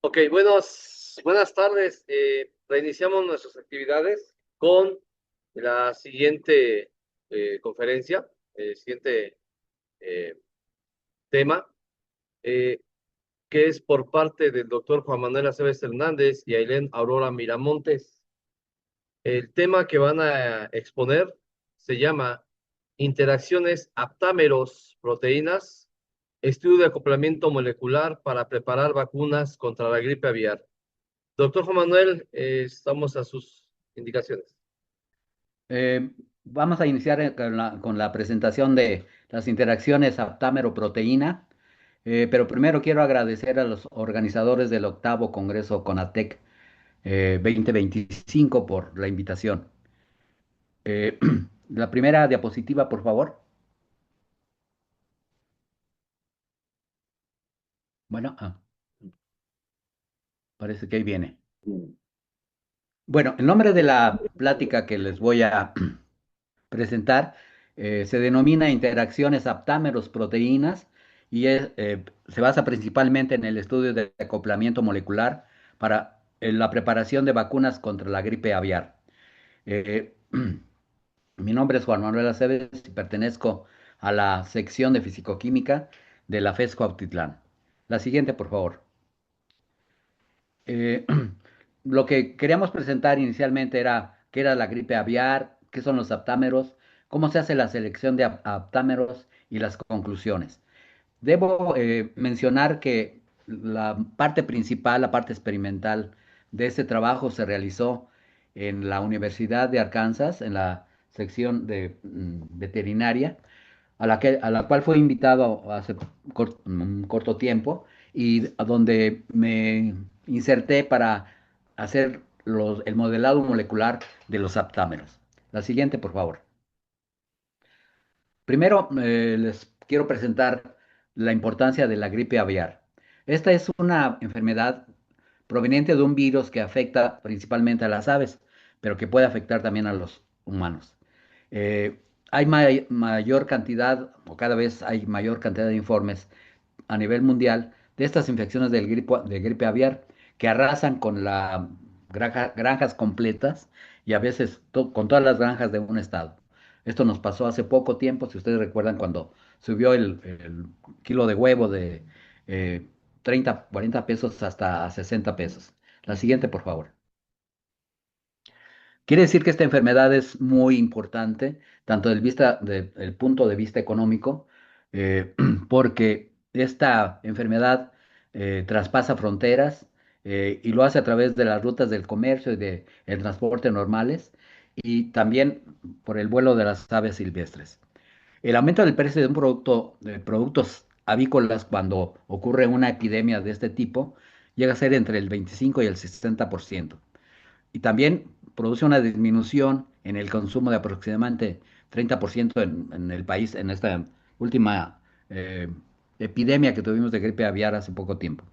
Ok, buenas tardes. Reiniciamos nuestras actividades con la siguiente conferencia, el siguiente eh, tema, eh, que es por parte del doctor Juan Manuel Aceves Hernández y Ailén Aurora Miramontes. El tema que van a exponer se llama Interacciones aptámeros-proteínas, estudio de acoplamiento molecular para preparar vacunas contra la gripe aviar. Doctor Juan Manuel, estamos a sus indicaciones. Vamos a iniciar con la presentación de las interacciones aptámero-proteína, pero primero quiero agradecer a los organizadores del octavo Congreso CONATEC 2025 por la invitación. Eh, la primera diapositiva, por favor. Bueno, parece que ahí viene. Bueno, el nombre de la plática que les voy a presentar se denomina interacciones aptámeros-proteínas y se basa principalmente en el estudio de acoplamiento molecular para la preparación de vacunas contra la gripe aviar. Eh, Mi nombre es Juan Manuel Aceves y pertenezco a la sección de Fisicoquímica de la FES Cuautitlán. La siguiente, por favor. Eh, lo que queríamos presentar inicialmente era qué era la gripe aviar, qué son los aptámeros, cómo se hace la selección de aptámeros y las conclusiones. Debo mencionar que la parte principal, la parte experimental de este trabajo se realizó en la Universidad de Arkansas, en la sección de veterinaria, a la cual fui invitado hace un corto tiempo y a donde me inserté para hacer el modelado molecular de los aptámeros. La siguiente, por favor. Primero, les quiero presentar la importancia de la gripe aviar. Esta es una enfermedad proveniente de un virus que afecta principalmente a las aves, pero que puede afectar también a los humanos. Eh, Hay mayor cantidad, o cada vez hay mayor cantidad de informes a nivel mundial de estas infecciones de gripe aviar que arrasan con las granjas completas y a veces con todas las granjas de un estado. Esto nos pasó hace poco tiempo, si ustedes recuerdan, cuando subió el kilo de huevo de 30, 40 pesos hasta 60 pesos. La siguiente, por favor. Quiere decir que esta enfermedad es muy importante, tanto del punto de vista económico, porque esta enfermedad traspasa fronteras y lo hace a través de las rutas del comercio y del transporte normales, y también por el vuelo de las aves silvestres. El aumento del precio de un producto, de productos avícolas cuando ocurre una epidemia de este tipo llega a ser entre el 25 y el 60%. Y también produce una disminución en el consumo de aproximadamente 30% en el país en esta última eh, epidemia que tuvimos de gripe aviar hace poco tiempo.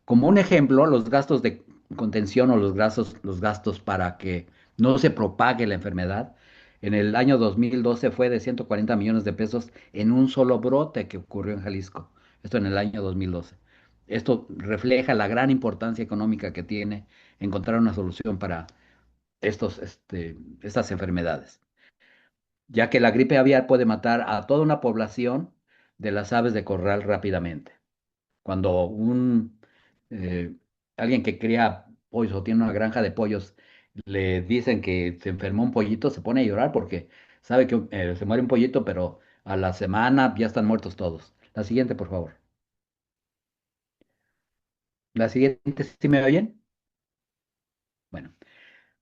Como un ejemplo, los gastos de contención o los gastos para que no se propague la enfermedad, en el año 2012 fue de 140 millones de pesos en un solo brote que ocurrió en Jalisco. Esto en el año 2012. Esto refleja la gran importancia económica que tiene encontrar una solución para estas enfermedades, ya que la gripe aviar puede matar a toda una población de las aves de corral rápidamente. Cuando eh, alguien que cría pollos o tiene una granja de pollos le dicen que se enfermó un pollito, se pone a llorar porque sabe que se muere un pollito, pero a la semana ya están muertos todos. La siguiente, por favor. La siguiente, ¿sí me oyen? Bueno.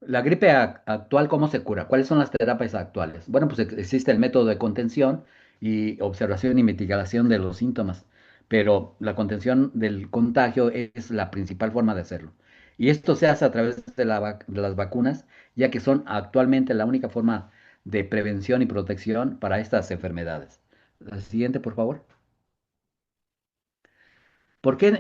La gripe actual, ¿cómo se cura? ¿Cuáles son las terapias actuales? Bueno, pues existe el método de contención y observación y mitigación de los síntomas, pero la contención del contagio es la principal forma de hacerlo. Y esto se hace a través de las vacunas, ya que son actualmente la única forma de prevención y protección para estas enfermedades. La siguiente, por favor. ¿Por qué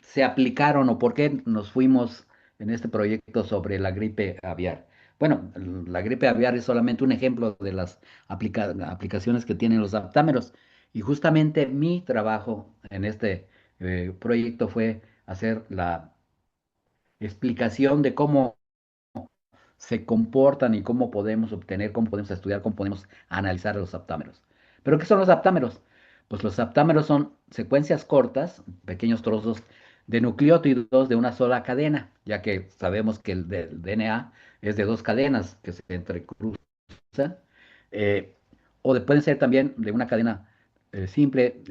se aplicaron o por qué nos fuimos en este proyecto sobre la gripe aviar? Bueno, la gripe aviar es solamente un ejemplo de las aplicaciones que tienen los aptámeros. Y justamente mi trabajo en proyecto fue hacer la explicación de cómo se comportan y cómo podemos obtener, cómo podemos estudiar, cómo podemos analizar los aptámeros. ¿Pero qué son los aptámeros? Pues los aptámeros son secuencias cortas, pequeños trozos de nucleótidos de una sola cadena, ya que sabemos que el del DNA es de dos cadenas que se entrecruzan, eh, pueden ser también de una cadena simple,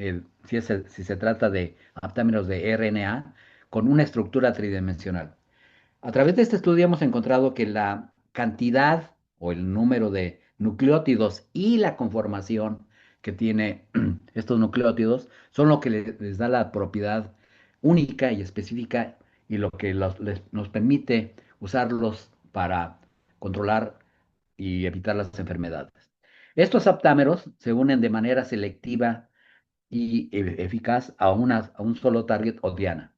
si se trata de aptámeros de RNA, con una estructura tridimensional. A través de este estudio hemos encontrado que la cantidad o el número de nucleótidos y la conformación que tiene estos nucleótidos son lo que les da la propiedad única y específica y lo que nos permite usarlos para controlar y evitar las enfermedades. Estos aptámeros se unen de manera selectiva y eficaz a un solo target o diana.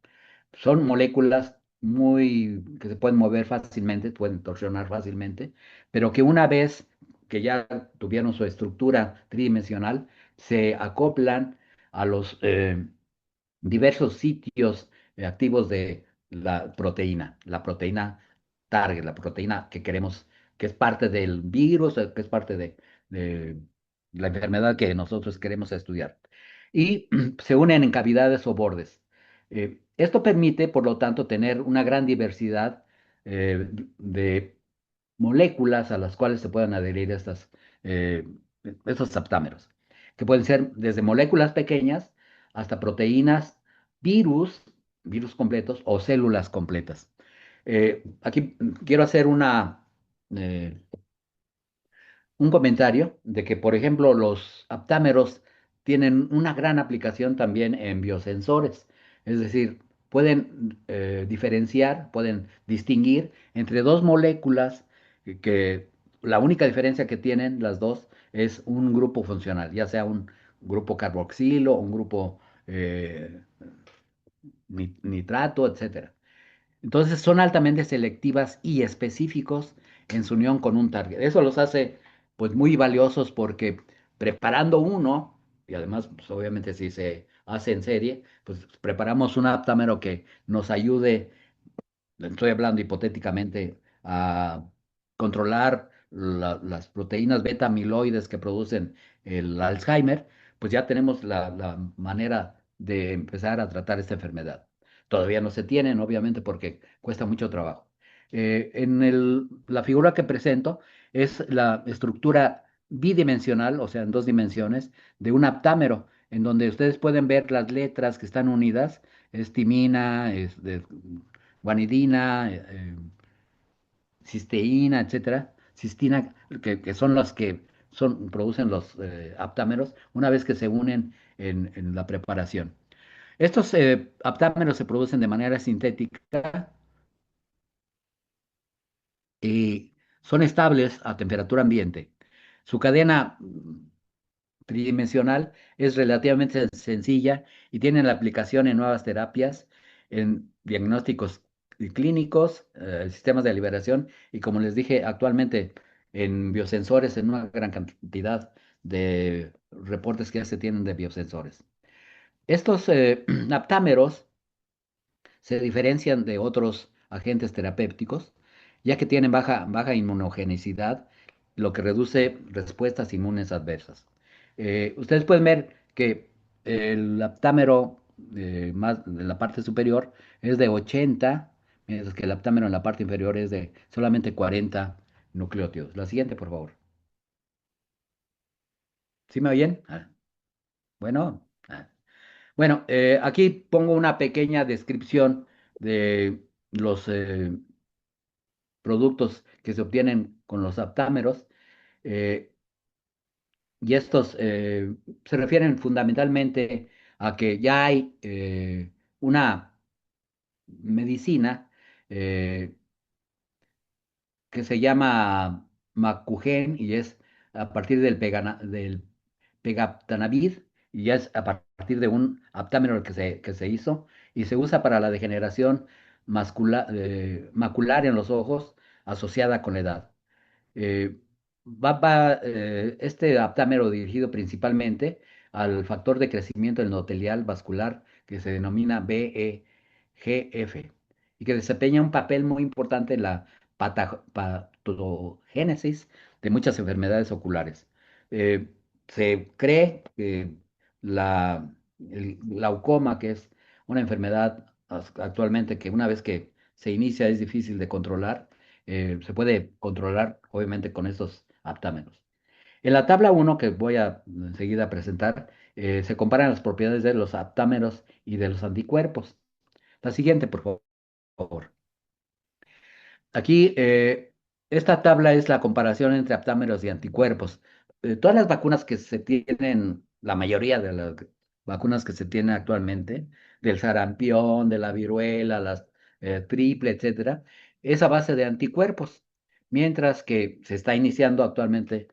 Son moléculas que se pueden mover fácilmente, pueden torsionar fácilmente, pero que una vez que ya tuvieron su estructura tridimensional, se acoplan a los diversos sitios activos de la proteína target, la proteína que queremos, que es parte del virus, que es parte de la enfermedad que nosotros queremos estudiar. Y se unen en cavidades o bordes. Esto permite, por lo tanto, tener una gran diversidad de moléculas a las cuales se puedan adherir eh, estos aptámeros, que pueden ser desde moléculas pequeñas hasta proteínas, virus, virus completos o células completas. Aquí quiero hacer eh, un comentario de que, por ejemplo, los aptámeros tienen una gran aplicación también en biosensores, es decir, pueden diferenciar, pueden distinguir entre dos moléculas que la única diferencia que tienen las dos es un grupo funcional, ya sea un grupo carboxilo, un grupo nitrato, etcétera. Entonces son altamente selectivas y específicos en su unión con un target. Eso los hace pues muy valiosos porque preparando uno, y además pues, obviamente si se hace en serie, pues preparamos un aptámero que nos ayude, estoy hablando hipotéticamente, a controlar las proteínas beta amiloides que producen el Alzheimer, pues ya tenemos la manera de empezar a tratar esta enfermedad. Todavía no se tienen, obviamente, porque cuesta mucho trabajo. La figura que presento es la estructura bidimensional, o sea, en dos dimensiones, de un aptámero, en donde ustedes pueden ver las letras que están unidas, es timina, guanidina, cisteína, etcétera, cistina, que son las que producen los aptámeros una vez que se unen en la preparación. Estos aptámeros se producen de manera sintética y son estables a temperatura ambiente. Su cadena tridimensional es relativamente sencilla y tiene la aplicación en nuevas terapias, en diagnósticos clínicos, sistemas de liberación y como les dije, actualmente en biosensores, en una gran cantidad de reportes que ya se tienen de biosensores. Estos aptámeros se diferencian de otros agentes terapéuticos, ya que tienen baja inmunogenicidad, lo que reduce respuestas inmunes adversas. Ustedes pueden ver que el aptámero más de la parte superior es de 80, mientras que el aptámero en la parte inferior es de solamente 40 nucleótidos. La siguiente, por favor. ¿Sí me oyen? Bueno. Bueno, aquí pongo una pequeña descripción de los productos que se obtienen con los aptámeros eh, y estos se refieren fundamentalmente a que ya hay una medicina eh, que se llama Macugen y es a partir del Pegaptanabid y ya es a partir de un aptámero que se hizo y se usa para la degeneración macular en los ojos asociada con la edad. Eh, este aptámero dirigido principalmente al factor de crecimiento endotelial vascular que se denomina BEGF y que desempeña un papel muy importante en la patogénesis de muchas enfermedades oculares. Eh, Se cree que el glaucoma, que es una enfermedad actualmente que una vez que se inicia es difícil de controlar, se puede controlar obviamente con estos aptámeros. En la tabla uno que voy a enseguida presentar, se comparan las propiedades de los aptámeros y de los anticuerpos. La siguiente, por favor. Aquí, esta tabla es la comparación entre aptámeros y anticuerpos. Todas las vacunas que se tienen, la mayoría de las vacunas que se tienen actualmente, del sarampión, de la viruela, las triple, etcétera, es a base de anticuerpos, mientras que se está iniciando actualmente,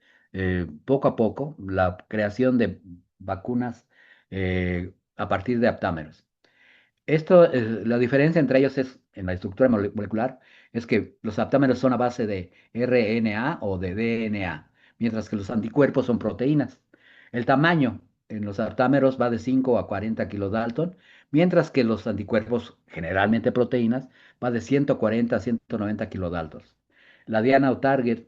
poco a poco, la creación de vacunas a partir de aptámeros. Esto, la diferencia entre ellos es, en la estructura molecular, es que los aptámeros son a base de RNA o de DNA, mientras que los anticuerpos son proteínas. El tamaño en los aptámeros va de 5 a 40 kilodalton, mientras que los anticuerpos, generalmente proteínas, va de 140 a 190 kilodaltons. La diana o target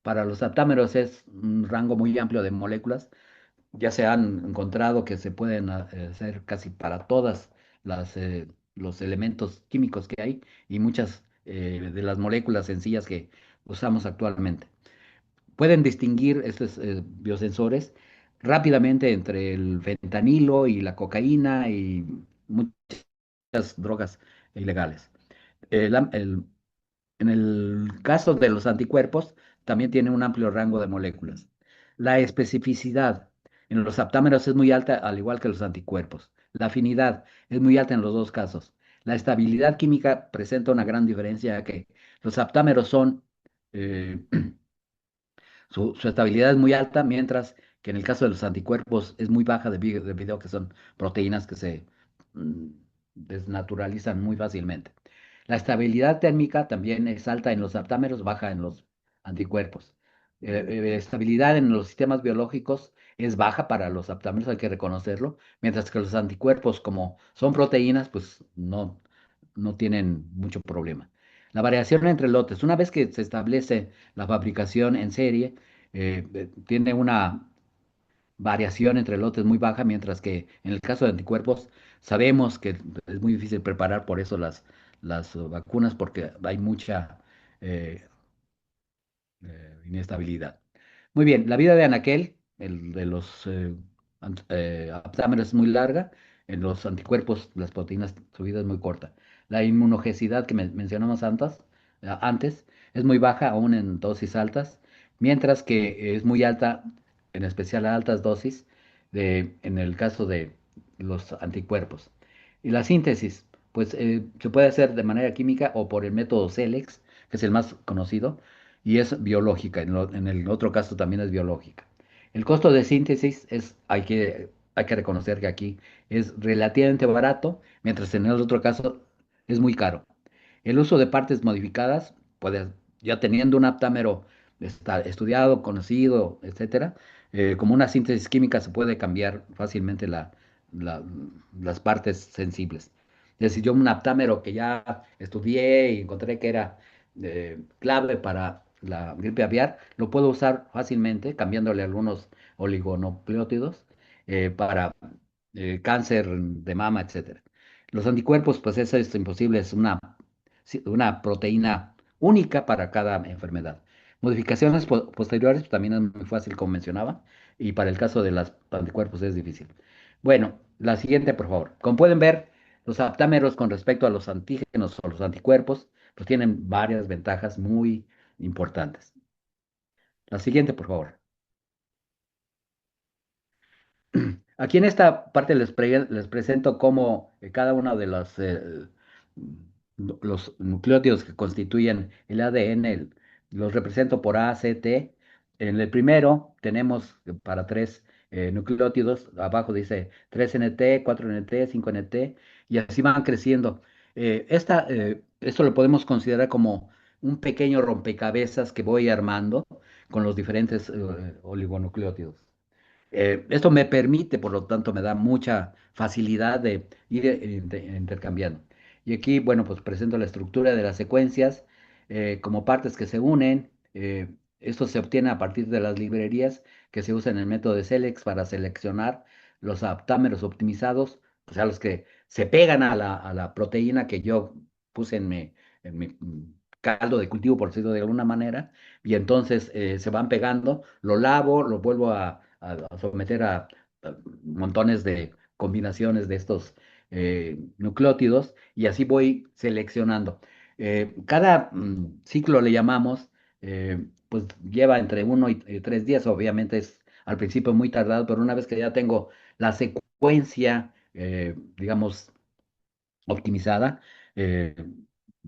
para los aptámeros es un rango muy amplio de moléculas. Ya se han encontrado que se pueden hacer casi para todas los elementos químicos que hay y muchas de las moléculas sencillas que usamos actualmente. Pueden distinguir estos biosensores rápidamente entre el fentanilo y la cocaína y muchas drogas ilegales. El en el caso de los anticuerpos, también tiene un amplio rango de moléculas. La especificidad en los aptámeros es muy alta, al igual que los anticuerpos. La afinidad es muy alta en los dos casos. La estabilidad química presenta una gran diferencia, ya que los aptámeros son eh, su estabilidad es muy alta, mientras que en el caso de los anticuerpos es muy baja debido a que son proteínas que se mm, desnaturalizan muy fácilmente. La estabilidad térmica también es alta en los aptámeros, baja en los anticuerpos. Estabilidad en los sistemas biológicos es baja para los aptámeros, hay que reconocerlo, mientras que los anticuerpos, como son proteínas, pues no tienen mucho problema. La variación entre lotes, una vez que se establece la fabricación en serie, tiene una variación entre lotes muy baja, mientras que en el caso de anticuerpos sabemos que es muy difícil preparar por eso las vacunas porque hay mucha eh, inestabilidad. Muy bien, la vida de anaquel, el de los aptámeros es muy larga, en los anticuerpos, las proteínas, su vida es muy corta. La inmunogenicidad que mencionamos antes es muy baja, aún en dosis altas, mientras que es muy alta, en especial a altas dosis, en el caso de los anticuerpos. Y la síntesis, pues se puede hacer de manera química o por el método CELEX, que es el más conocido, y es biológica. En el otro caso también es biológica. El costo de síntesis hay que reconocer que aquí es relativamente barato, mientras en el otro caso es muy caro. El uso de partes modificadas, puede, ya teniendo un aptámero estudiado, conocido, etcétera, como una síntesis química se puede cambiar fácilmente la- las partes sensibles. Es decir, yo un aptámero que ya estudié y encontré que era clave para la gripe aviar, lo puedo usar fácilmente cambiándole algunos oligonucleótidos para cáncer de mama, etcétera. Los anticuerpos, pues eso es imposible, es una proteína única para cada enfermedad. Modificaciones posteriores pues, también es muy fácil, como mencionaba, y para el caso de los anticuerpos es difícil. Bueno, la siguiente, por favor. Como pueden ver, los aptámeros con respecto a los antígenos o los anticuerpos, pues tienen varias ventajas muy importantes. La siguiente, por favor. Aquí en esta parte les presento cómo cada uno de los nucleótidos que constituyen el ADN, los represento por A, C, T. En el primero tenemos para tres nucleótidos, abajo dice 3NT, 4NT, 5NT, y así van creciendo. Esto lo podemos considerar como un pequeño rompecabezas que voy armando con los diferentes oligonucleótidos. Esto me permite, por lo tanto, me da mucha facilidad de ir intercambiando. Y aquí, bueno, pues presento la estructura de las secuencias como partes que se unen. Esto se obtiene a partir de las librerías que se usan en el método de Selex para seleccionar los aptámeros optimizados, o sea, los que se pegan a la proteína que yo puse en mi caldo de cultivo, por decirlo de alguna manera, y entonces se van pegando, lo lavo, lo vuelvo a someter a montones de combinaciones de estos nucleótidos y así voy seleccionando. Cada ciclo le llamamos, pues lleva entre 1 y 3 días, obviamente es al principio muy tardado, pero una vez que ya tengo la secuencia, digamos, optimizada, eh,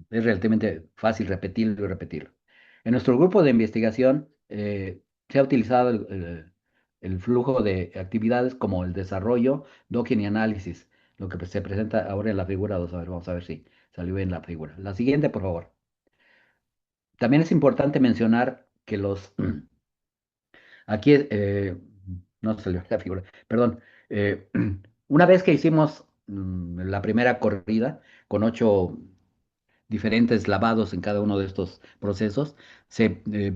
es relativamente fácil repetirlo y repetirlo. En nuestro grupo de investigación se ha utilizado el flujo de actividades como el desarrollo, docking y análisis, lo que se presenta ahora en la figura 2. A ver, vamos a ver si salió bien la figura. La siguiente, por favor. También es importante mencionar que aquí, no salió la figura, perdón. Una vez que hicimos la primera corrida con 8 diferentes lavados en cada uno de estos procesos. Se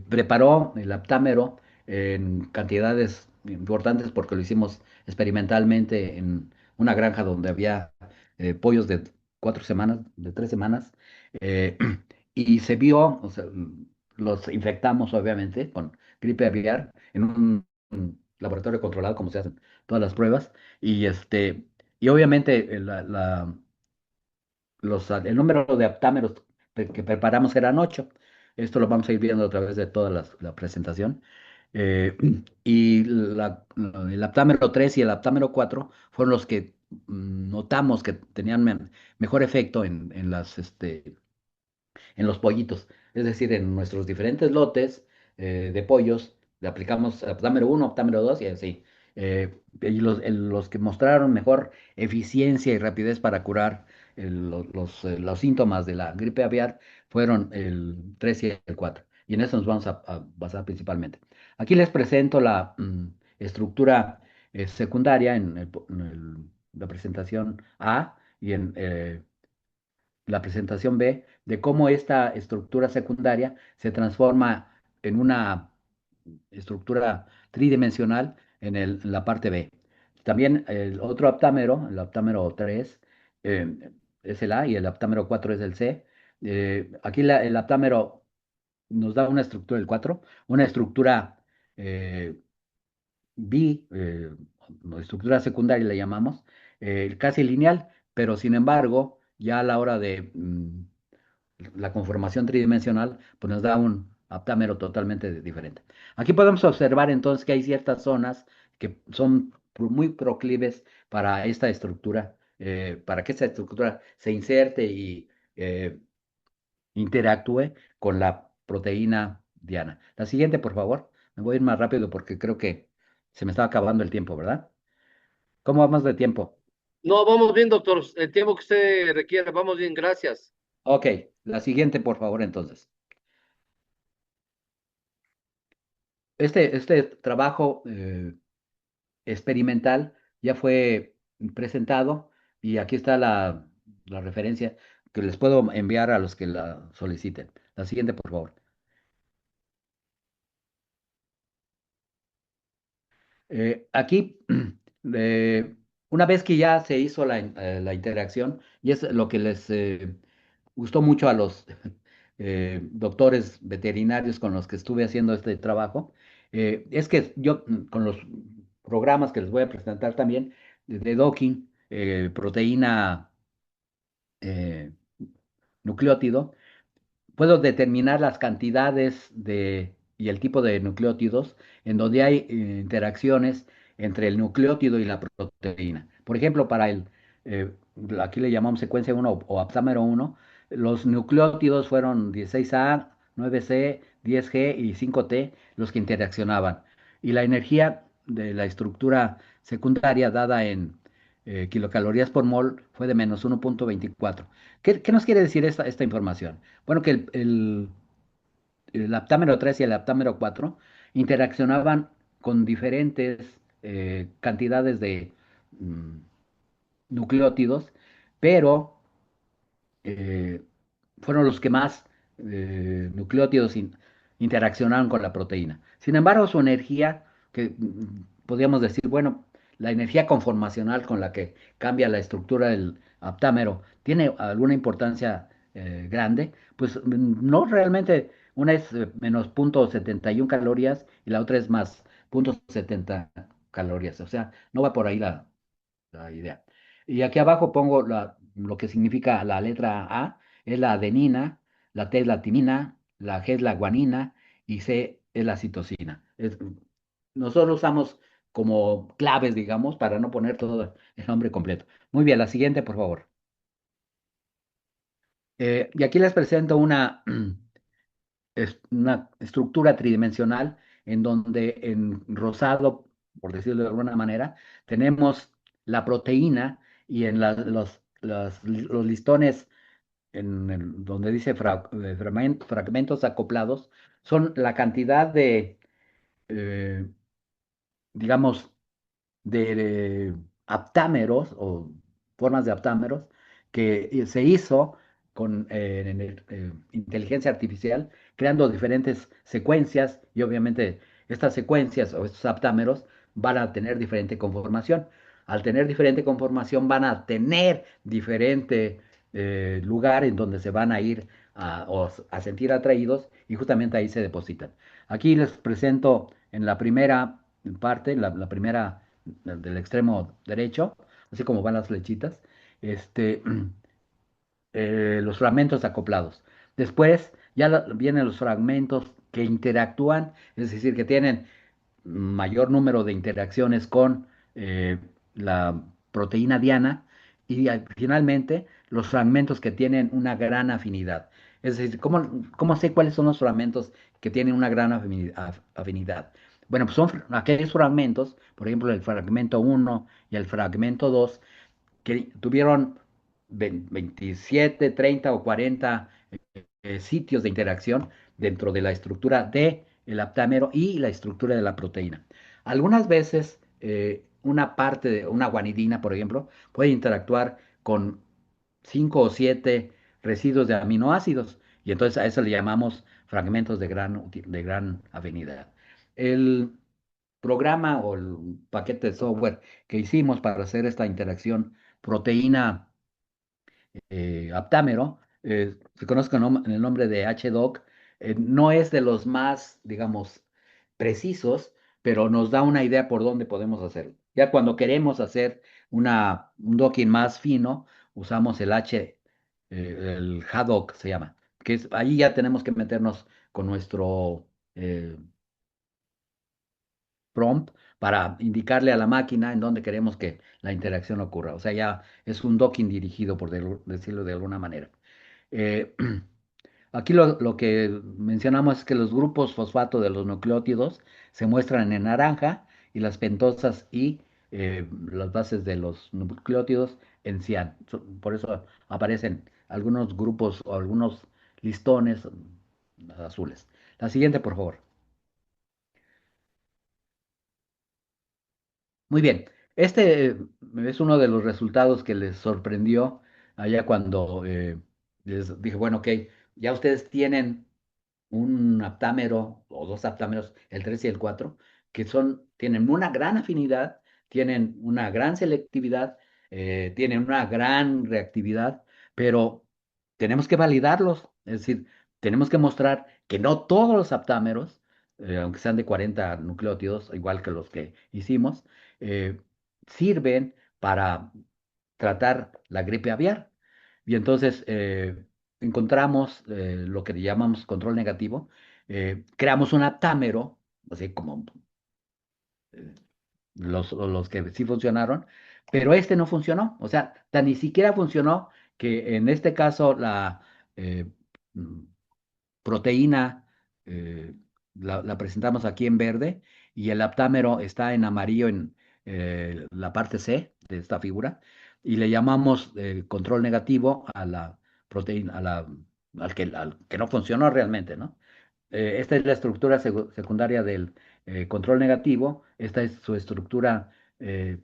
preparó el aptámero en cantidades importantes porque lo hicimos experimentalmente en una granja donde había pollos de 4 semanas, de 3 semanas, eh, y se vio, o sea, los infectamos obviamente con gripe aviar en un laboratorio controlado como se hacen todas las pruebas, y obviamente el número de aptámeros que preparamos eran 8. Esto lo vamos a ir viendo a través de toda la presentación. Eh, y el aptámero 3 y el aptámero 4 fueron los que notamos que tenían mejor efecto en los pollitos. Es decir, en nuestros diferentes lotes de pollos, le aplicamos aptámero 1, aptámero 2 y así. Y los que mostraron mejor eficiencia y rapidez para curar los síntomas de la gripe aviar fueron el 3 y el 4. Y en eso nos vamos a basar principalmente. Aquí les presento la estructura secundaria la presentación A y en la presentación B de cómo esta estructura secundaria se transforma en una estructura tridimensional en la parte B. También el otro aptámero, el aptámero 3, es el A y el aptámero 4 es el C. Aquí el aptámero nos da una estructura, el 4, una estructura eh, o estructura secundaria le llamamos, casi lineal, pero sin embargo, ya a la hora de la conformación tridimensional, pues nos da un aptámero totalmente diferente. Aquí podemos observar entonces que hay ciertas zonas que son muy proclives para esta estructura, para que esta estructura se inserte y interactúe con la proteína diana. La siguiente, por favor. Me voy a ir más rápido porque creo que se me está acabando el tiempo, ¿verdad? ¿Cómo vamos de tiempo? No, vamos bien, doctor. El tiempo que usted requiera, vamos bien, gracias. Ok, la siguiente, por favor, entonces. Este trabajo experimental ya fue presentado y aquí está la referencia que les puedo enviar a los que la soliciten. La siguiente, por favor. Aquí, eh, una vez que ya se hizo la interacción, y es lo que les gustó mucho a los doctores veterinarios con los que estuve haciendo este trabajo, es que yo con los programas que les voy a presentar también, de docking, proteína, eh, nucleótido, puedo determinar las cantidades y el tipo de nucleótidos en donde hay interacciones entre el nucleótido y la proteína. Por ejemplo, eh, aquí le llamamos secuencia 1 o aptámero 1, los nucleótidos fueron 16A, 9C, 10G y 5T los que interaccionaban. Y la energía de la estructura secundaria dada en kilocalorías por mol fue de -1,24. ¿Qué nos quiere decir esta información? Bueno, que el aptámero 3 y el aptámero 4 interaccionaban con diferentes cantidades de mm, nucleótidos, pero eh, fueron los que más nucleótidos interaccionaron con la proteína. Sin embargo, su energía, que podríamos decir, bueno, la energía conformacional con la que cambia la estructura del aptámero, ¿tiene alguna importancia grande? Pues no realmente. Una es menos 0,71 calorías y la otra es más 0,70 calorías. O sea, no va por ahí la idea. Y aquí abajo pongo lo que significa la letra A, es la adenina, la T es la timina, la G es la guanina y C es la citosina. Nosotros usamos como claves, digamos, para no poner todo el nombre completo. Muy bien, la siguiente, por favor. Y aquí les presento una estructura tridimensional en donde en rosado, por decirlo de alguna manera, tenemos la proteína y en los listones donde dice fragmentos acoplados, son la cantidad de, eh, digamos, de aptámeros o formas de aptámeros que se hizo con inteligencia artificial, creando diferentes secuencias y obviamente estas secuencias o estos aptámeros van a tener diferente conformación. Al tener diferente conformación van a tener diferente lugar en donde se van a ir a sentir atraídos y justamente ahí se depositan. Aquí les presento en la primera parte, la primera del extremo derecho, así como van las flechitas, este, los fragmentos acoplados. Después ya vienen los fragmentos que interactúan, es decir, que tienen mayor número de interacciones con la proteína diana y finalmente los fragmentos que tienen una gran afinidad. Es decir, ¿cómo sé cuáles son los fragmentos que tienen una gran afinidad? Bueno, pues son aquellos fragmentos, por ejemplo, el fragmento uno y el fragmento 2 que tuvieron 27, 30 o 40 sitios de interacción dentro de la estructura del aptámero y la estructura de la proteína. Algunas veces una parte de una guanidina, por ejemplo, puede interactuar con 5 o 7 residuos de aminoácidos y entonces a eso le llamamos fragmentos de gran afinidad. El programa o el paquete de software que hicimos para hacer esta interacción proteína aptámero, se conoce con el nombre de HDOC, no es de los más, digamos, precisos, pero nos da una idea por dónde podemos hacerlo. Ya cuando queremos hacer un docking más fino, usamos el HADOC se llama, ahí ya tenemos que meternos con nuestro prompt para indicarle a la máquina en dónde queremos que la interacción ocurra. O sea, ya es un docking dirigido, por decirlo de alguna manera. Eh, Aquí lo que mencionamos es que los grupos fosfato de los nucleótidos se muestran en naranja y las pentosas y las bases de los nucleótidos en cian. Por eso aparecen algunos grupos o algunos listones azules. La siguiente, por favor. Muy bien. Este es uno de los resultados que les sorprendió allá cuando les dije, bueno, ok, ya ustedes tienen un aptámero o dos aptámeros, el 3 y el 4 que tienen una gran afinidad, tienen una gran selectividad, tienen una gran reactividad, pero tenemos que validarlos, es decir, tenemos que mostrar que no todos los aptámeros, aunque sean de 40 nucleótidos, igual que los que hicimos, eh, sirven para tratar la gripe aviar. Y entonces encontramos lo que llamamos control negativo, creamos un aptámero, así como eh, los que sí funcionaron, pero este no funcionó, o sea, tan ni siquiera funcionó que en este caso la eh, mm, proteína la presentamos aquí en verde y el aptámero está en amarillo en la parte C de esta figura y le llamamos control negativo a la proteína, al que no funcionó realmente, ¿no? Esta es la estructura secundaria del control negativo. Esta es su estructura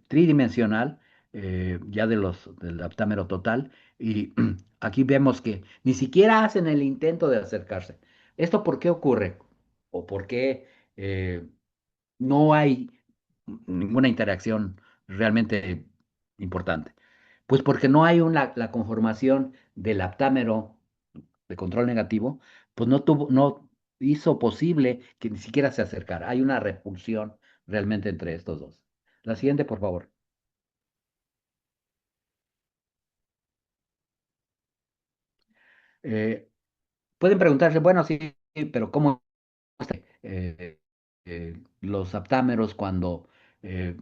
tridimensional, ya del aptámero total. Y aquí vemos que ni siquiera hacen el intento de acercarse. ¿Esto por qué ocurre? ¿O por qué no hay ninguna interacción realmente importante? Pues porque no hay la conformación del aptámero de control negativo, pues no hizo posible que ni siquiera se acercara. Hay una repulsión realmente entre estos dos. La siguiente, por favor. Eh, Pueden preguntarse, bueno, sí, sí, pero ¿cómo los aptámeros cuando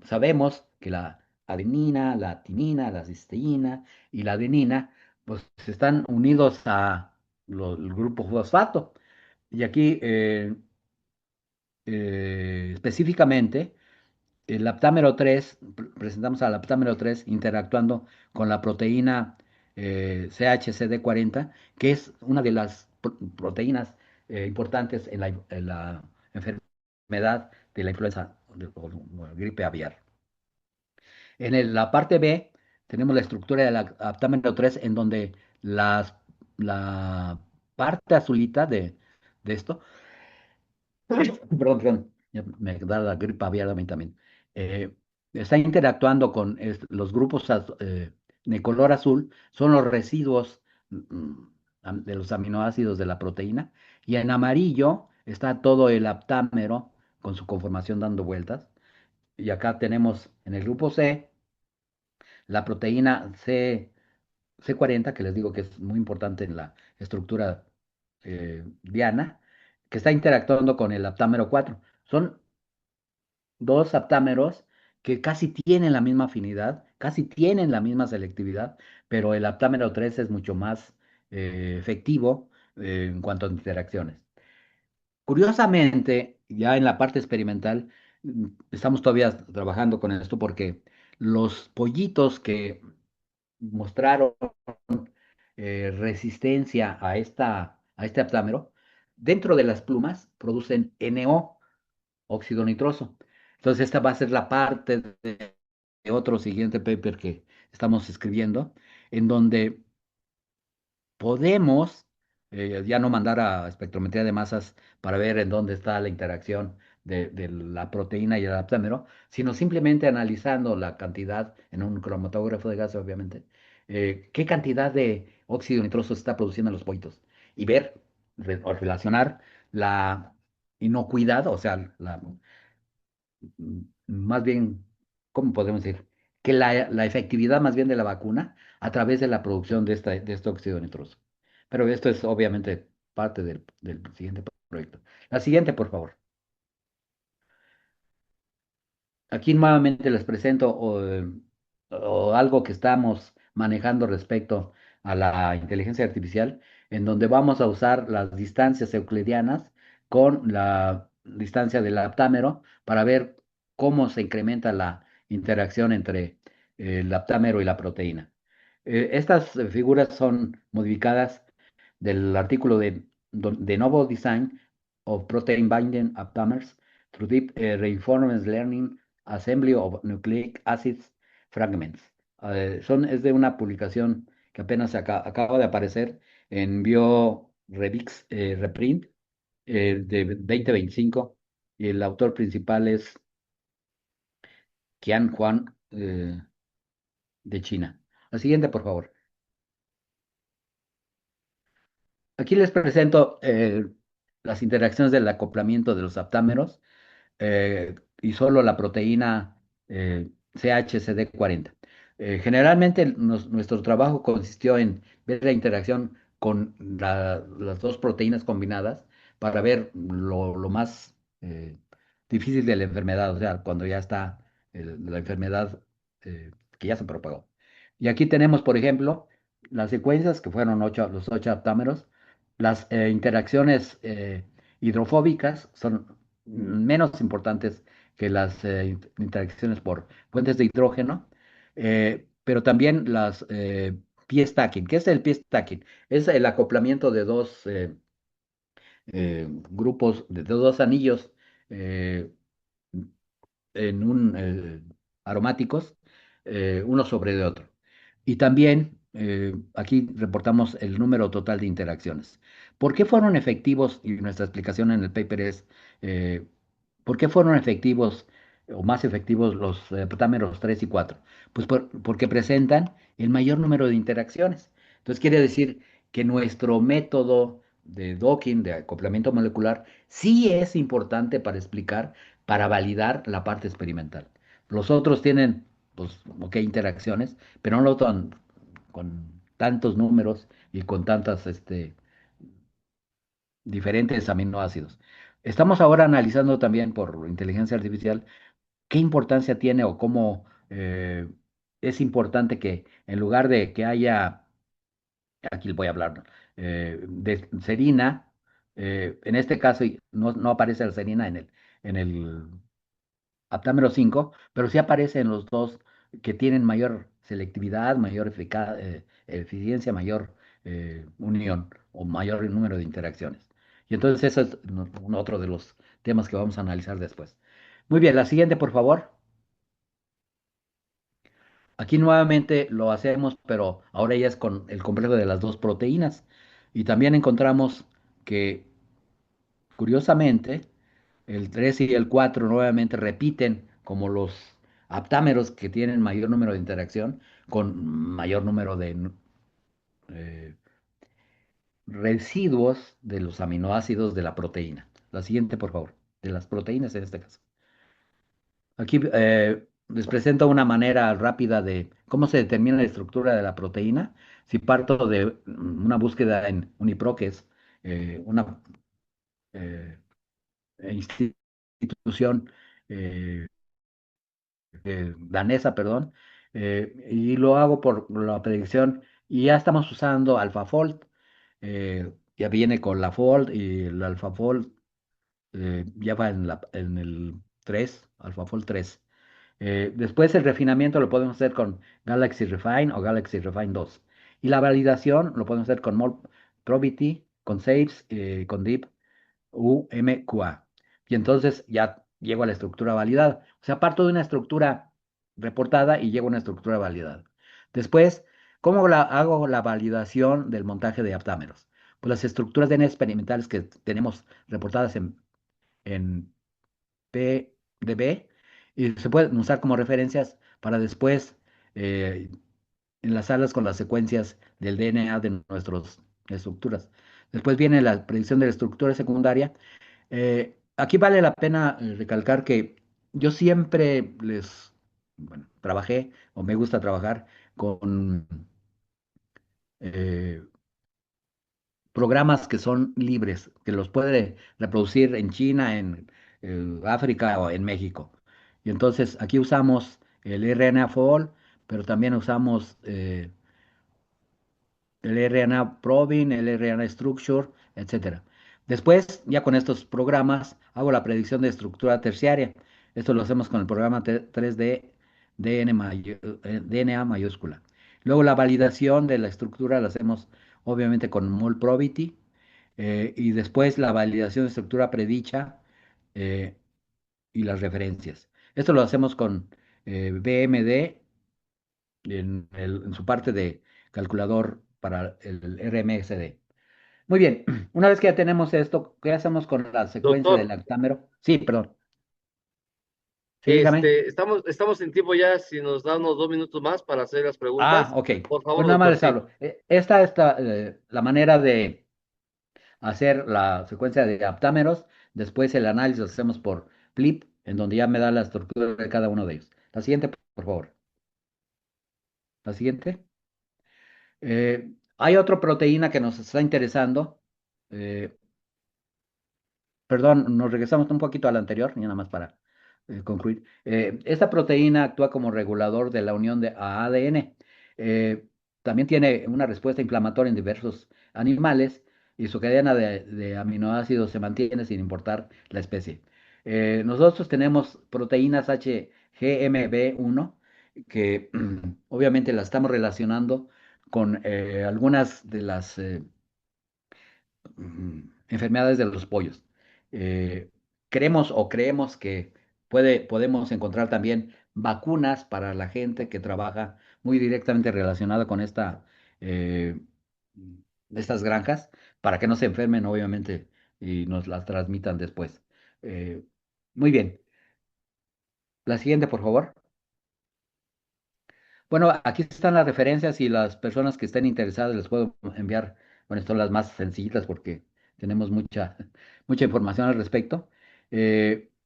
sabemos que la adenina, la timina, la cisteína y la adenina, pues están unidos a el grupo fosfato? Y aquí específicamente, el aptámero 3 presentamos al aptámero 3 interactuando con la proteína CHCD40, que es una de las proteínas importantes en la enfermedad de la influenza o gripe aviar. La parte B tenemos la estructura del aptámero 3 en donde la parte azulita de esto. Perdón, perdón, ya me da la gripa aviar a mí también. Eh, Está interactuando con los grupos de color azul, son los residuos de los aminoácidos de la proteína, y en amarillo está todo el aptámero con su conformación dando vueltas. Y acá tenemos en el grupo C la proteína C40, que les digo que es muy importante en la estructura diana, que está interactuando con el aptámero 4. Son dos aptámeros que casi tienen la misma afinidad, casi tienen la misma selectividad, pero el aptámero 3 es mucho más efectivo en cuanto a interacciones. Curiosamente, ya en la parte experimental, estamos todavía trabajando con esto porque los pollitos que mostraron resistencia a este aptámero, dentro de las plumas producen NO, óxido nitroso. Entonces, esta va a ser la parte de otro siguiente paper que estamos escribiendo, en donde podemos ya no mandar a espectrometría de masas para ver en dónde está la interacción de la proteína y el aptámero, sino simplemente analizando la cantidad en un cromatógrafo de gas, obviamente, qué cantidad de óxido nitroso se está produciendo en los pollitos y ver o relacionar la inocuidad, o sea, más bien, ¿cómo podemos decir? Que la efectividad más bien de la vacuna a través de la producción de este óxido nitroso. Pero esto es obviamente parte del siguiente proyecto. La siguiente, por favor. Aquí nuevamente les presento o algo que estamos manejando respecto a la inteligencia artificial, en donde vamos a usar las distancias euclidianas con la distancia del aptámero para ver cómo se incrementa la interacción entre el aptámero y la proteína. Estas figuras son modificadas del artículo de Novel Design of Protein Binding Aptamers through Deep Reinforcement Learning Assembly of Nucleic Acids Fragments. Es de una publicación que apenas acaba de aparecer en BioRevix Reprint de 2025, y el autor principal es Qian Huang de China. La siguiente, por favor. Aquí les presento las interacciones del acoplamiento de los aptámeros y solo la proteína CHCD40. Generalmente nuestro trabajo consistió en ver la interacción con las dos proteínas combinadas para ver lo más difícil de la enfermedad, o sea, cuando ya está la enfermedad que ya se propagó. Y aquí tenemos, por ejemplo, las secuencias que fueron los ocho aptámeros. Las interacciones hidrofóbicas son menos importantes que las interacciones por fuentes de hidrógeno, pero también las pie stacking. ¿Qué es el pie stacking? Es el acoplamiento de dos grupos de dos anillos eh, en un aromáticos, uno sobre de otro. Y también aquí reportamos el número total de interacciones. ¿Por qué fueron efectivos? Y nuestra explicación en el paper es, eh, ¿por qué fueron efectivos o más efectivos los protámeros 3 y 4? Pues porque presentan el mayor número de interacciones. Entonces quiere decir que nuestro método de docking, de acoplamiento molecular, sí es importante para explicar, para validar la parte experimental. Los otros tienen, pues, ok, interacciones, pero no lo con tantos números y con tantas diferentes aminoácidos. Estamos ahora analizando también por inteligencia artificial qué importancia tiene o cómo es importante que en lugar de que haya, aquí voy a hablar, de serina, en este caso no aparece la serina en el aptámero 5, pero sí aparece en los dos que tienen mayor selectividad, mayor eficiencia, mayor unión o mayor número de interacciones. Y entonces eso es otro de los temas que vamos a analizar después. Muy bien, la siguiente, por favor. Aquí nuevamente lo hacemos, pero ahora ya es con el complejo de las dos proteínas. Y también encontramos que, curiosamente, el 3 y el 4 nuevamente repiten como los aptámeros que tienen mayor número de interacción con mayor número de eh, residuos de los aminoácidos de la proteína. La siguiente, por favor, de las proteínas en este caso. Aquí les presento una manera rápida de cómo se determina la estructura de la proteína. Si parto de una búsqueda en UniProt, que es una eh, institución eh, danesa, perdón, y lo hago por la predicción, y ya estamos usando AlphaFold, ya viene con la Fold y el AlphaFold ya va en el 3, AlphaFold 3. Después el refinamiento lo podemos hacer con Galaxy Refine o Galaxy Refine 2. Y la validación lo podemos hacer con Probity, con Saves, con Deep UMQA. Y entonces ya llego a la estructura validada. O sea, parto de una estructura reportada y llego a una estructura validada. Después, ¿cómo hago la validación del montaje de aptámeros? Pues las estructuras de DNA experimentales que tenemos reportadas en PDB y se pueden usar como referencias para después eh, enlazarlas con las secuencias del DNA de nuestras estructuras. Después viene la predicción de la estructura secundaria. Aquí vale la pena recalcar que yo siempre bueno, trabajé o me gusta trabajar con eh, programas que son libres, que los puede reproducir en China, en África o en México. Y entonces aquí usamos el RNA-Fold, pero también usamos el RNA Probing, el RNA Structure, etcétera. Después, ya con estos programas, hago la predicción de estructura terciaria. Esto lo hacemos con el programa 3D DNA mayúscula. Luego la validación de la estructura la hacemos obviamente con MolProbity y después la validación de estructura predicha eh, y las referencias. Esto lo hacemos con BMD en su parte de calculador para el RMSD. Muy bien, una vez que ya tenemos esto, ¿qué hacemos con la secuencia del Doctor, lactámero? Sí, perdón. Sí, dígame. estamos en tiempo ya, si nos da unos 2 minutos más para hacer las Ah, preguntas. ok. Por Pues favor, nada más doctor, les sí. hablo. Esta es la manera de hacer la secuencia de aptámeros. Después el análisis lo hacemos por FLIP, en donde ya me da la estructura de cada uno de ellos. La siguiente, por favor. La siguiente. Hay otra proteína que nos está interesando. eh, Perdón, nos regresamos un poquito a la anterior, y nada más para concluir. Esta proteína actúa como regulador de la unión de a ADN. Eh, También tiene una respuesta inflamatoria en diversos animales y su cadena de aminoácidos se mantiene sin importar la especie. Nosotros tenemos proteínas HGMB1 que obviamente las estamos relacionando con algunas de las enfermedades de los pollos. Eh, creemos que podemos encontrar también vacunas para la gente que trabaja muy directamente relacionada con eh, estas granjas, para que no se enfermen, obviamente, y nos las transmitan después. Eh, Muy bien. La siguiente, por favor. Bueno, aquí están las referencias y las personas que estén interesadas les puedo enviar. Bueno, son las más sencillitas porque tenemos mucha información al respecto.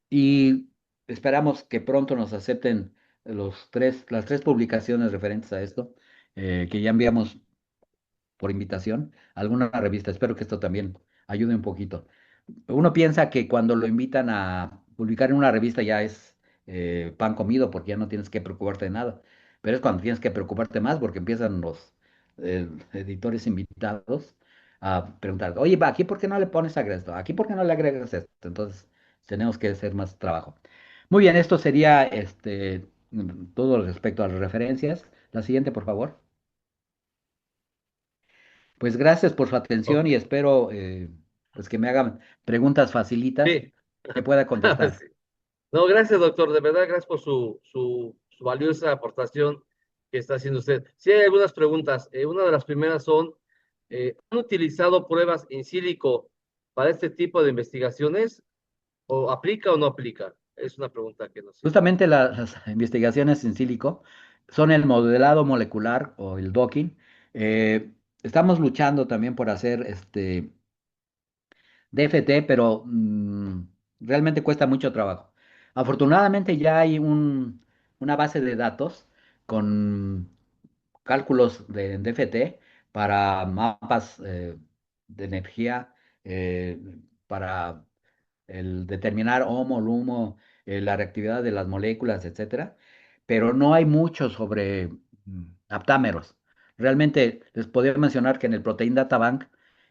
Y esperamos que pronto nos acepten las tres publicaciones referentes a esto, que ya enviamos por invitación a alguna revista. Espero que esto también ayude un poquito. Uno piensa que cuando lo invitan a publicar en una revista ya es pan comido porque ya no tienes que preocuparte de nada. Pero es cuando tienes que preocuparte más porque empiezan los editores invitados a preguntar, oye, va, aquí por qué no le pones esto, aquí por qué no le agregas esto. Entonces tenemos que hacer más trabajo. Muy bien, esto sería todo respecto a las referencias. La siguiente, por favor. Pues gracias por su atención Ok. y espero pues que me hagan preguntas facilitas Sí. que pueda contestar. Sí. No, gracias, doctor. De verdad, gracias por su valiosa aportación que está haciendo usted. Sí, hay algunas preguntas. Una de las primeras son, ¿han utilizado pruebas in sílico para este tipo de investigaciones? ¿O aplica o no aplica? Es una pregunta que nos hizo. Justamente las investigaciones en sílico son el modelado molecular o el docking. Estamos luchando también por hacer DFT, pero realmente cuesta mucho trabajo. Afortunadamente ya hay una base de datos con cálculos de DFT para mapas de energía, eh, para el determinar homo, lumo, la reactividad de las moléculas, etcétera, pero no hay mucho sobre aptámeros. Realmente les podría mencionar que en el Protein Data Bank,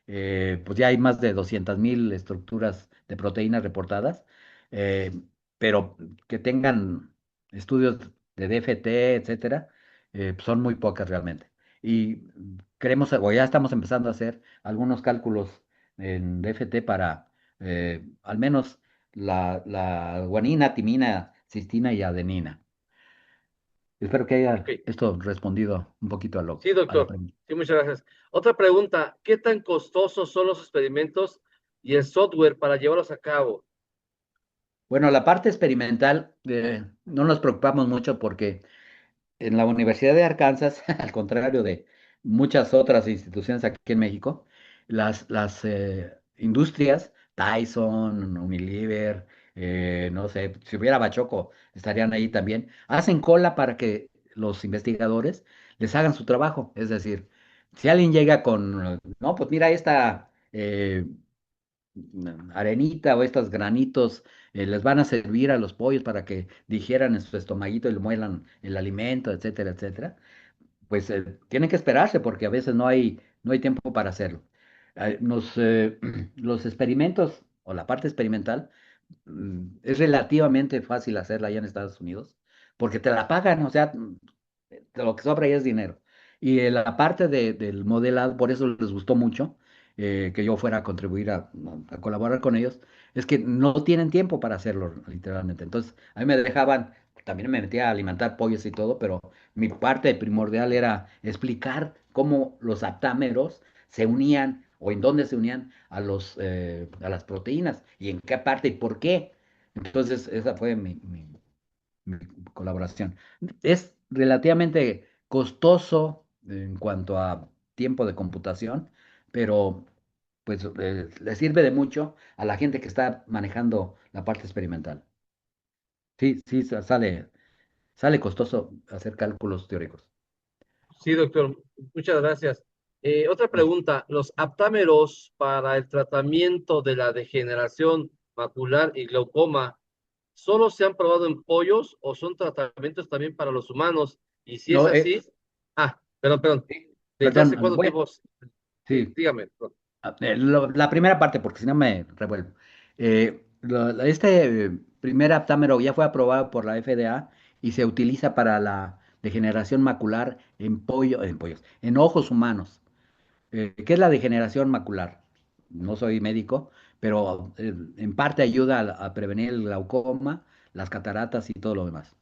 pues ya hay más de 200.000 estructuras de proteínas reportadas, eh, pero que tengan estudios de DFT, etcétera, pues son muy pocas realmente. Y creemos, o ya estamos empezando a hacer algunos cálculos en DFT para al menos la guanina, timina, cistina y adenina. Espero que Ok. haya esto respondido un poquito Sí, a la doctor. pregunta. Sí, muchas gracias. Otra pregunta, ¿qué tan costosos son los experimentos y el software para llevarlos a cabo? Bueno, la parte experimental no nos preocupamos mucho porque en la Universidad de Arkansas, al contrario de muchas otras instituciones aquí en México, las industrias, Tyson, Unilever, no sé, si hubiera Bachoco, estarían ahí también, hacen cola para que los investigadores les hagan su trabajo. Es decir, si alguien llega con, no, pues mira esta arenita o estos granitos, les van a servir a los pollos para que digieran en su estomaguito y lo muelan el alimento, etcétera, etcétera, pues tienen que esperarse porque a veces no hay tiempo para hacerlo. Los experimentos o la parte experimental es relativamente fácil hacerla allá en Estados Unidos porque te la pagan, o sea, lo que sobra ya es dinero. Y la parte del modelado, por eso les gustó mucho que yo fuera a contribuir a colaborar con ellos, es que no tienen tiempo para hacerlo, literalmente. Entonces, a mí me dejaban, también me metía a alimentar pollos y todo, pero mi parte primordial era explicar cómo los aptámeros se unían o en dónde se unían a las proteínas y en qué parte y por qué. Entonces, esa fue mi colaboración. Es relativamente costoso en cuanto a tiempo de computación, pero pues le sirve de mucho a la gente que está manejando la parte experimental. Sí, sí, sale costoso hacer cálculos teóricos. Sí, doctor, muchas gracias. Otra Pues, pregunta, ¿los aptámeros para el tratamiento de la degeneración macular y glaucoma solo se han probado en pollos o son tratamientos también para los humanos? Y si es no, así, perdón, sí, ¿desde hace perdón, cuánto tiempo? Sí, sí, dígame. Perdón. la primera parte, porque si no me revuelvo. Primer aptámero ya fue aprobado por la FDA y se utiliza para la degeneración macular en pollos, en ojos humanos. ¿Qué es la degeneración macular? no soy médico, pero en parte ayuda a prevenir el glaucoma, las cataratas y todo lo demás.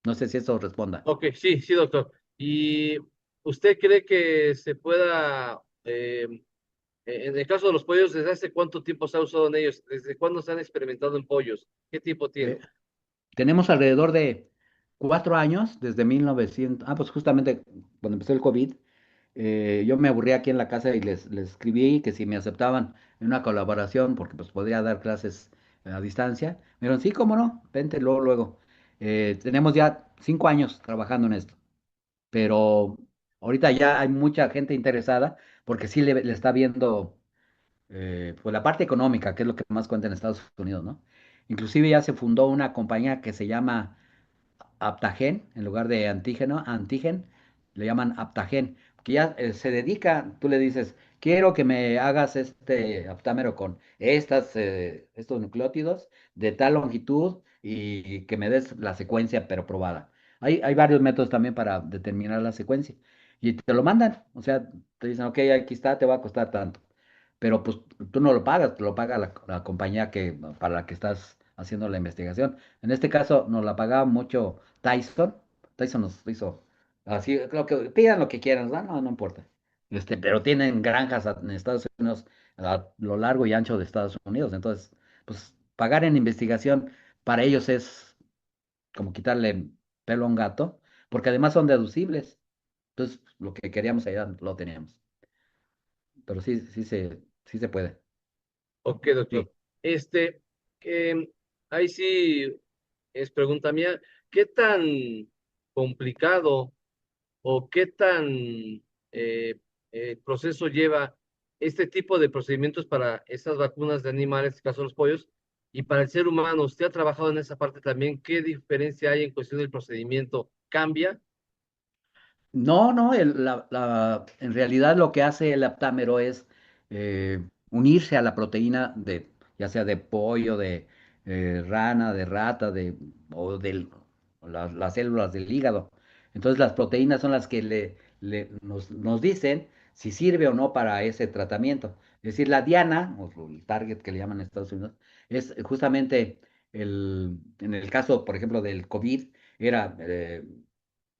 No sé si eso responda. Ok, sí, sí, doctor. ¿Y usted cree que se pueda, en el caso de los pollos, desde hace cuánto tiempo se ha usado en ellos? ¿Desde cuándo se han experimentado en pollos? ¿Qué tiempo Eh, tiene? Tenemos alrededor de 4 años, desde 1900, pues justamente cuando empezó el COVID, yo me aburrí aquí en la casa y les escribí que si me aceptaban en una colaboración, porque pues podría dar clases a distancia. Me dijeron, sí, cómo no, vente luego, luego. Tenemos ya 5 años trabajando en esto, pero ahorita ya hay mucha gente interesada porque sí le está viendo pues la parte económica, que es lo que más cuenta en Estados Unidos, ¿no? Inclusive ya se fundó una compañía que se llama Aptagen, en lugar de antigen, le llaman Aptagen, que ya se dedica, tú le dices, quiero que me hagas este aptámero con estos nucleótidos de tal longitud y que me des la secuencia, pero probada. Hay varios métodos también para determinar la secuencia y te lo mandan, o sea, te dicen, ok, aquí está, te va a costar tanto. Pero pues tú no lo pagas, te lo paga la compañía para la que estás haciendo la investigación. En este caso nos la pagaba mucho Tyson. Tyson nos hizo así, creo que pidan lo que quieran, ¿no? No, no importa. Pero tienen granjas en Estados Unidos, a lo largo y ancho de Estados Unidos. Entonces, pues pagar en investigación para ellos es como quitarle pelo a un gato, porque además son deducibles. Entonces, lo que queríamos allá lo teníamos. Pero sí, sí se puede. Ok, Sí. doctor. Este, em, ahí sí es pregunta mía, ¿qué tan complicado o qué tan proceso lleva este tipo de procedimientos para esas vacunas de animales, en este caso los pollos, y para el ser humano? ¿Usted ha trabajado en esa parte también? ¿Qué diferencia hay en cuestión del procedimiento? ¿Cambia? No, no, en realidad lo que hace el aptámero es unirse a la proteína ya sea de pollo, de rana, de rata, o las células del hígado. Entonces las proteínas son las que nos dicen si sirve o no para ese tratamiento. Es decir, la diana, o el target que le llaman en Estados Unidos, es justamente en el caso, por ejemplo, del COVID, era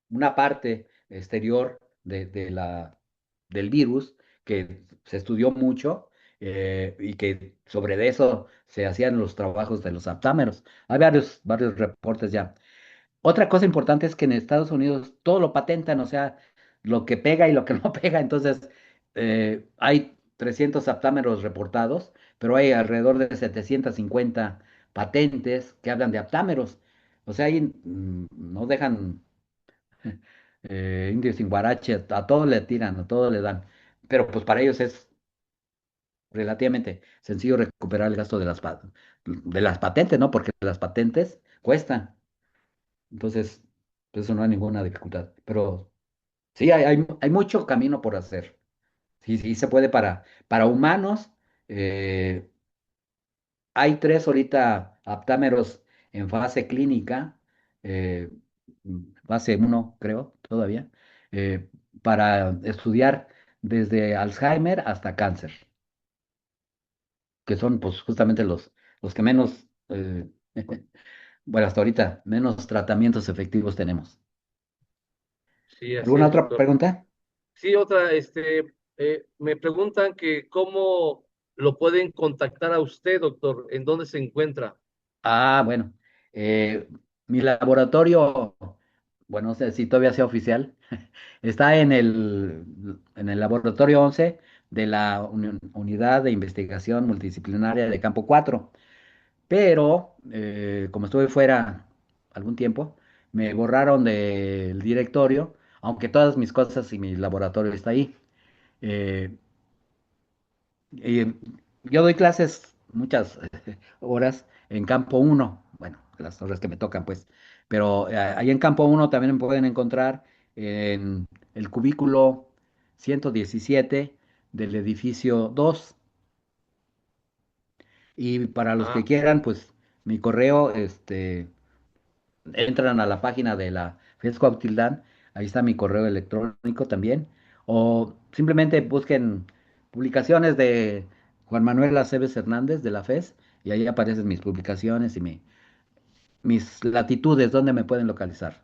una parte exterior del virus que se estudió mucho y que sobre de eso se hacían los trabajos de los aptámeros. Hay varios reportes ya. Otra cosa importante es que en Estados Unidos todo lo patentan, o sea, lo que pega y lo que no pega. Entonces, hay 300 aptámeros reportados, pero hay alrededor de 750 patentes que hablan de aptámeros. O sea, ahí no dejan indios sin guarache, a todo le tiran, a todo le dan. Pero pues para ellos es relativamente sencillo recuperar el gasto de las patentes, ¿no? Porque las patentes cuestan. Entonces, pues eso no hay ninguna dificultad. Pero sí, hay mucho camino por hacer. Sí, sí, se puede para humanos. eh, Hay tres ahorita aptámeros en fase clínica, eh, fase 1 creo, todavía, eh, para estudiar desde Alzheimer hasta cáncer, que son pues justamente los que menos, bueno, hasta ahorita, menos tratamientos efectivos tenemos. Sí, así ¿Alguna es, otra doctor. pregunta? Sí, otra, me preguntan que cómo lo pueden contactar a usted, doctor, en dónde se encuentra. Bueno, mi laboratorio, bueno, no sé si todavía sea oficial. Está en el laboratorio 11 de la Unidad de Investigación Multidisciplinaria de Campo 4, pero como estuve fuera algún tiempo, me borraron del directorio, aunque todas mis cosas y mi laboratorio está ahí. Eh, y yo doy clases muchas horas en Campo 1, bueno, las horas que me tocan, pues, pero ahí en Campo 1 también me pueden encontrar en el cubículo 117 del edificio 2. Y para los que Ah, quieran, pues mi correo, entran a la página de la FESCO Autildan, ahí está mi correo electrónico también, o simplemente busquen publicaciones de Juan Manuel Aceves Hernández de la FES y ahí aparecen mis publicaciones y mis latitudes donde me pueden localizar.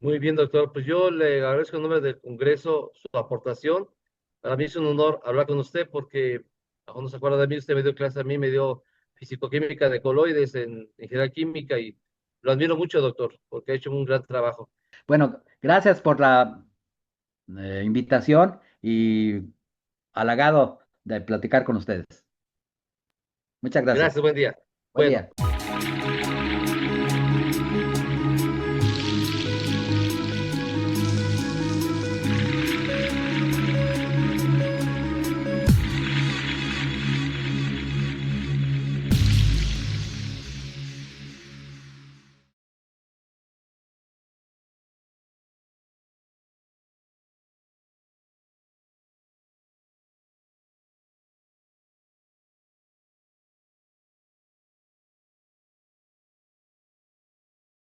Muy bien, doctor. Pues yo le agradezco en nombre del Congreso su aportación. Para mí es un honor hablar con usted porque, aún no se acuerda de mí, usted me dio clase a mí, me dio fisicoquímica de coloides en ingeniería química y lo admiro mucho, doctor, porque ha hecho un gran trabajo. Bueno, gracias por la invitación y halagado de platicar con ustedes. Muchas gracias. Gracias, buen día. Buen Bueno. día.